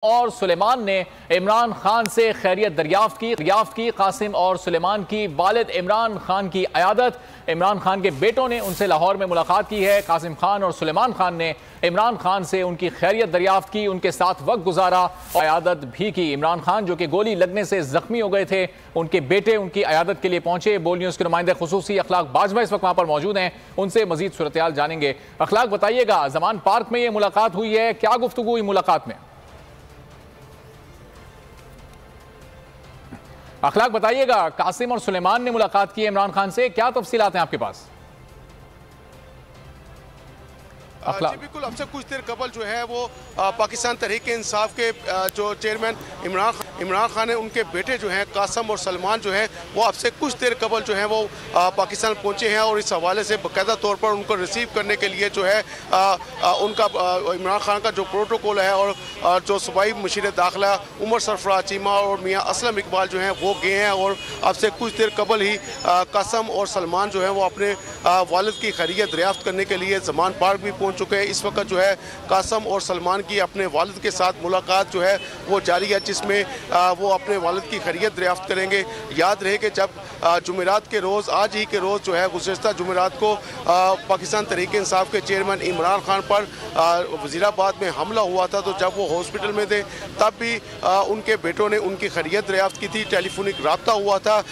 और सुलेमान ने इमरान खान से खैरियत दरियाफ्त की। कासिम और सुलेमान की वालिद इमरान खान की अयादत। इमरान खान के बेटों ने उनसे लाहौर में मुलाकात की है। कासिम खान और सुलेमान खान ने इमरान खान से उनकी खैरियत दरियाफ्त की, उनके साथ वक्त गुजारा और अयादत भी की। इमरान खान जो कि गोली लगने से जख्मी हो गए थे, उनके बेटे उनकी अयादत के लिए पहुंचे। बोल न्यूज़ के नुमाइंदे खुसूसी अखलाक बाजवा इस वक्त वहां पर मौजूद हैं, उनसे मजीद सूरत-ए-हाल जानेंगे। अखलाक बताइएगा, जमान पार्क में ये मुलाकात हुई है, क्या गुफ्तगू हुई मुलाकात में? अखलाक बताइएगा, कासिम और सुलेमान ने मुलाकात की है इमरान खान से, क्या तफसीलात हैं आपके पास? जी बिल्कुल, अब से कुछ देर कबल जो है वो पाकिस्तान तहरीक-ए-इंसाफ के जो चेयरमैन इमरान खान है, उनके बेटे जो हैं कासिम और सलमान जो हैं वो अब से कुछ देर कबल जो हैं वो पाकिस्तान पहुंचे हैं और इस हवाले से बाकायदा तौर पर उनको रिसीव करने के लिए जो है उनका इमरान खान का जो प्रोटोकॉल है और जो सूबाई मशीर दाखिला उमर सरफराज चीमा और मियाँ असलम इकबाल जो हैं वो गए हैं और अब से कुछ देर कबल ही कासिम और सलमान जो हैं वो अपने वालिद की खैरियत दरियाफ्त करने के लिए जमान पार्क भी पहुँच चुके हैं। इस वक्त जो है कासिम और सलमान की अपने वालिद के साथ मुलाकात जो है वो जारी है, जिसमें वो अपने वालिद की खैरियत दरियाफ्त करेंगे। याद रहे कि जब जुमेरात के रोज़, आज ही के रोज़ जो है गुज़श्ता जुमेरात को पाकिस्तान तहरीक-ए-इंसाफ के चेयरमैन इमरान खान पर वज़ीराबाद में हमला हुआ था, तो जब वो हॉस्पिटल में थे तब भी उनके बेटों ने उनकी खैरियत दरियाफ्त की थी। टेलीफोनिक रब्ता हुआ था